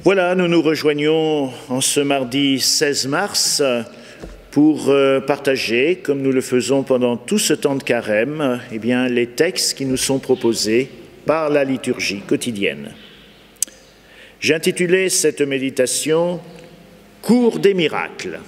Voilà, nous nous rejoignons en ce mardi 16 mars pour partager, comme nous le faisons pendant tout ce temps de carême, les textes qui nous sont proposés par la liturgie quotidienne. J'ai intitulé cette méditation « Cours des miracles ».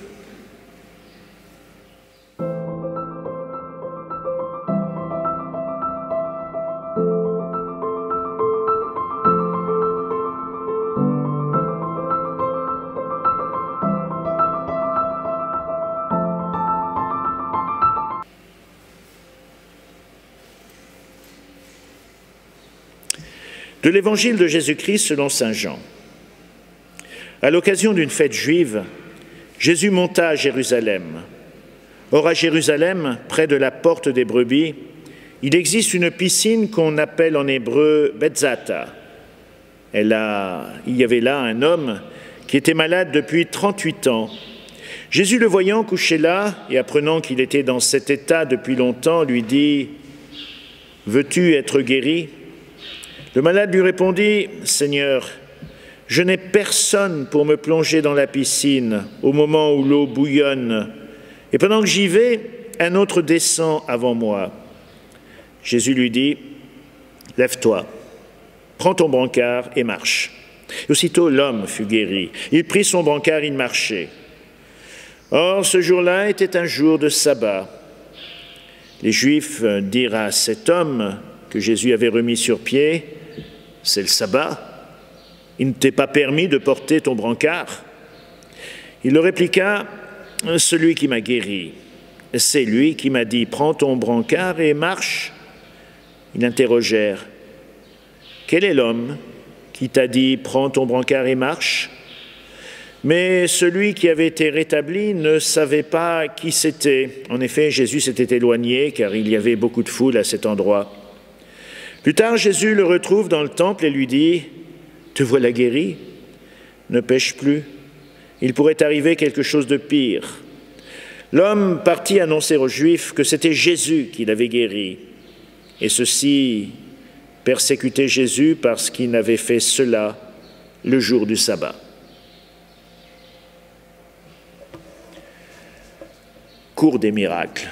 De l'évangile de Jésus-Christ selon saint Jean. À l'occasion d'une fête juive, Jésus monta à Jérusalem. Or à Jérusalem, près de la porte des brebis, il existe une piscine qu'on appelle en hébreu Betzata. Il y avait là un homme qui était malade depuis 38 ans. Jésus, le voyant couché là et apprenant qu'il était dans cet état depuis longtemps, lui dit « Veux-tu être guéri ?» Le malade lui répondit « Seigneur, je n'ai personne pour me plonger dans la piscine au moment où l'eau bouillonne, et pendant que j'y vais, un autre descend avant moi. » Jésus lui dit « Lève-toi, prends ton brancard et marche. » Aussitôt l'homme fut guéri. Il prit son brancard, il marchait. Or, ce jour-là était un jour de sabbat. Les Juifs dirent à cet homme que Jésus avait remis sur pied, « C'est le sabbat, il ne t'est pas permis de porter ton brancard. » Il leur répliqua, « Celui qui m'a guéri, c'est lui qui m'a dit, prends ton brancard et marche. » Ils interrogèrent, « Quel est l'homme qui t'a dit, prends ton brancard et marche ?» Mais celui qui avait été rétabli ne savait pas qui c'était. En effet, Jésus s'était éloigné car il y avait beaucoup de foule à cet endroit. Plus tard, Jésus le retrouve dans le temple et lui dit « Te voilà guéri, ne pêche plus, il pourrait arriver quelque chose de pire. » L'homme partit annoncer aux Juifs que c'était Jésus qui l'avait guéri. Et ceux-ci persécutaient Jésus parce qu'il n'avait fait cela le jour du sabbat. Cours des miracles.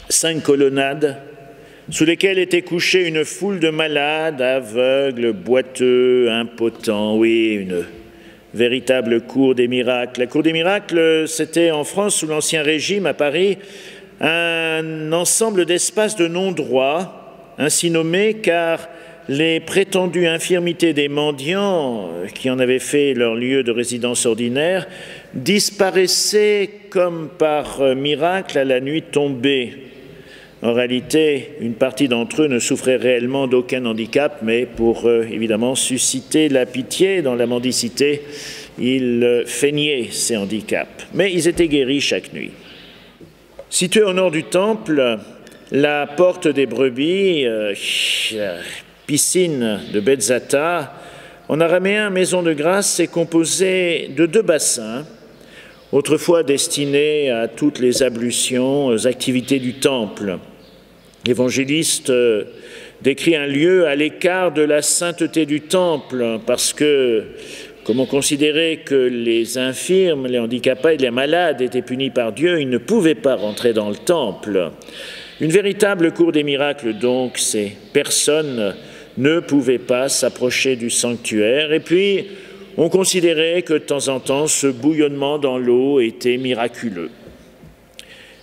5 colonnades sous lesquelles était couchée une foule de malades, aveugles, boiteux, impotents. Oui, une véritable cour des miracles. La cour des miracles, c'était en France, sous l'Ancien Régime, à Paris, un ensemble d'espaces de non-droit, ainsi nommés car les prétendues infirmités des mendiants, qui en avaient fait leur lieu de résidence ordinaire, disparaissaient comme par miracle à la nuit tombée. En réalité, une partie d'entre eux ne souffrait réellement d'aucun handicap, mais pour évidemment susciter la pitié dans la mendicité, ils feignaient ces handicaps. Mais ils étaient guéris chaque nuit. Située au nord du temple, la porte des brebis, piscine de Betzata, en araméen maison de grâce, est composée de 2 bassins, autrefois destinés à toutes les ablutions, aux activités du temple. L'évangéliste décrit un lieu à l'écart de la sainteté du temple, parce que, comme on considérait que les infirmes, les handicapés et les malades étaient punis par Dieu, ils ne pouvaient pas rentrer dans le temple. Une véritable cour des miracles, donc, ces personnes ne pouvaient pas s'approcher du sanctuaire. Et puis, on considérait que de temps en temps, ce bouillonnement dans l'eau était miraculeux.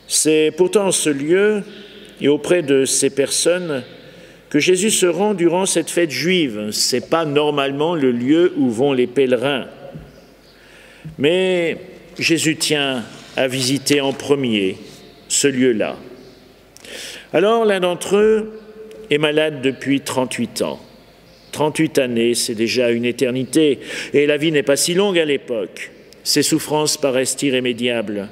C'est pourtant ce lieu et auprès de ces personnes que Jésus se rend durant cette fête juive. Ce n'est pas normalement le lieu où vont les pèlerins. Mais Jésus tient à visiter en premier ce lieu-là. Alors l'un d'entre eux est malade depuis 38 ans. 38 années, c'est déjà une éternité, et la vie n'est pas si longue à l'époque. Ses souffrances paraissent irrémédiables.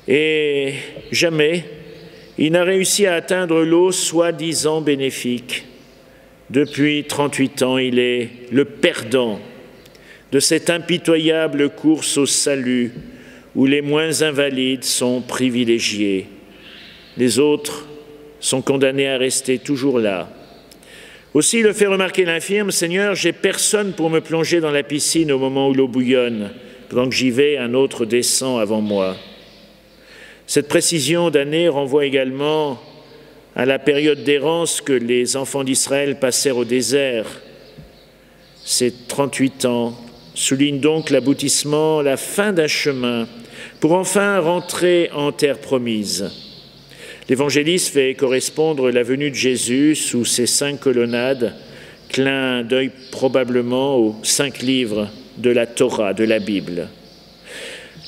Et jamais il n'a réussi à atteindre l'eau soi-disant bénéfique. Depuis 38 ans, il est le perdant de cette impitoyable course au salut où les moins invalides sont privilégiés. Les autres sont condamnés à rester toujours là, Aussi le fait remarquer l'infirme, « Seigneur, j'ai personne pour me plonger dans la piscine au moment où l'eau bouillonne. Pendant que j'y vais, un autre descend avant moi. » Cette précision d'année renvoie également à la période d'errance que les enfants d'Israël passèrent au désert. Ces 38 ans soulignent donc l'aboutissement, la fin d'un chemin, pour enfin rentrer en terre promise. L'évangéliste fait correspondre la venue de Jésus sous ces 5 colonnades, clin d'œil probablement aux 5 livres de la Torah, de la Bible.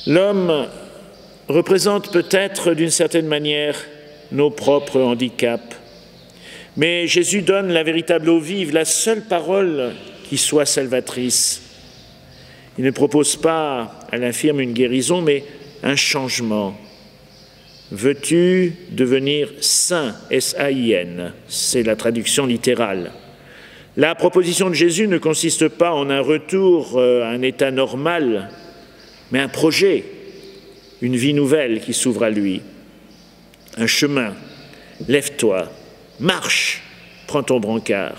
L'homme représente peut-être d'une certaine manière nos propres handicaps, mais Jésus donne la véritable eau vive, la seule parole qui soit salvatrice. Il ne propose pas à l'infirme une guérison, mais un changement. Veux-tu devenir saint, S-A-I-N, c'est la traduction littérale. La proposition de Jésus ne consiste pas en un retour à un état normal, mais un projet, une vie nouvelle qui s'ouvre à lui. Un chemin, lève-toi, marche, prends ton brancard.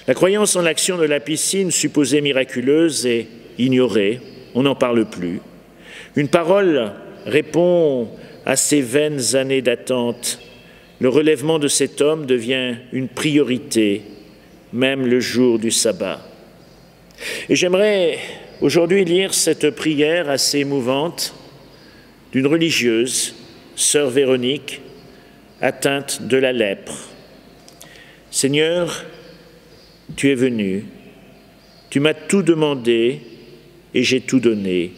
La croyance en l'action de la piscine, supposée miraculeuse, est ignorée, on n'en parle plus. Une parole répond à ces vaines années d'attente. Le relèvement de cet homme devient une priorité, même le jour du sabbat. Et j'aimerais aujourd'hui lire cette prière assez émouvante d'une religieuse, sœur Véronique, atteinte de la lèpre. « Seigneur, tu es venu, tu m'as tout demandé et j'ai tout donné.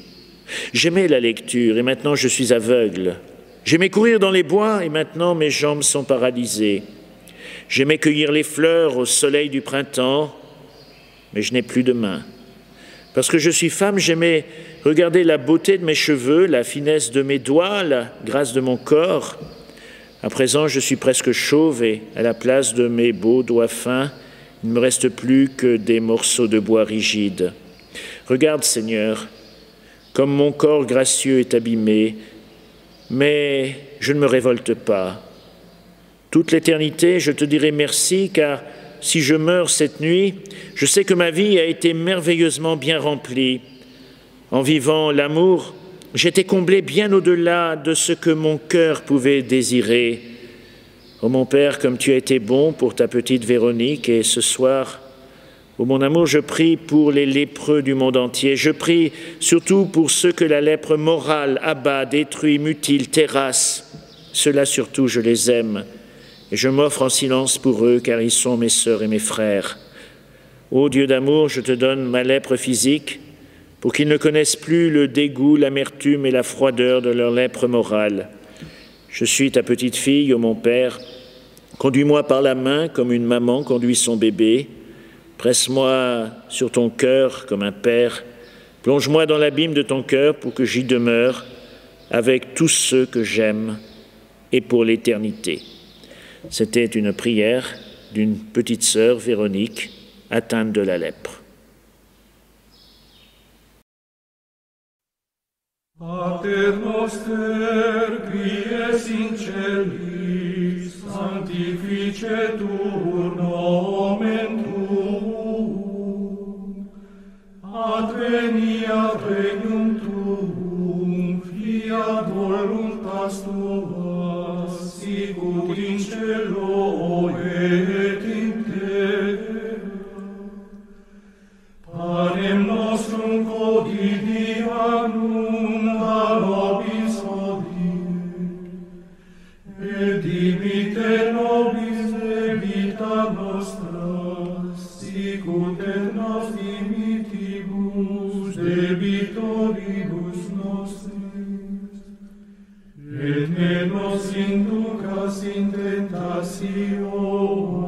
J'aimais la lecture et maintenant je suis aveugle. J'aimais courir dans les bois et maintenant mes jambes sont paralysées. J'aimais cueillir les fleurs au soleil du printemps, mais je n'ai plus de mains. Parce que je suis femme, j'aimais regarder la beauté de mes cheveux, la finesse de mes doigts, la grâce de mon corps. À présent, je suis presque chauve et à la place de mes beaux doigts fins, il ne me reste plus que des morceaux de bois rigides. Regarde, Seigneur, comme mon corps gracieux est abîmé, mais je ne me révolte pas. Toute l'éternité, je te dirai merci, car si je meurs cette nuit, je sais que ma vie a été merveilleusement bien remplie. En vivant l'amour, j'étais comblé bien au-delà de ce que mon cœur pouvait désirer. Ô mon Père, comme tu as été bon pour ta petite Véronique, et ce soir, ô mon amour, je prie pour les lépreux du monde entier. Je prie surtout pour ceux que la lèpre morale abat, détruit, mutile, terrasse. Ceux-là surtout, je les aime. Et je m'offre en silence pour eux, car ils sont mes sœurs et mes frères. Ô Dieu d'amour, je te donne ma lèpre physique, pour qu'ils ne connaissent plus le dégoût, l'amertume et la froideur de leur lèpre morale. Je suis ta petite fille, ô mon Père. Conduis-moi par la main comme une maman conduit son bébé. Presse-moi sur ton cœur comme un père. Plonge-moi dans l'abîme de ton cœur pour que j'y demeure avec tous ceux que j'aime et pour l'éternité. » C'était une prière d'une petite sœur, Véronique, atteinte de la lèpre. Pater noster, qui es in celis, sanctificetur nomen tuum. Adveniat regnum tuum, fiat voluntas tua, sicut in cielo et in terra. Panem nostrum quotidianum da nobis hodie, et dimitte nobis debita nostra, sicut et nos dimittimus debitoribus nostris. Et ne nos inducas in tentationem,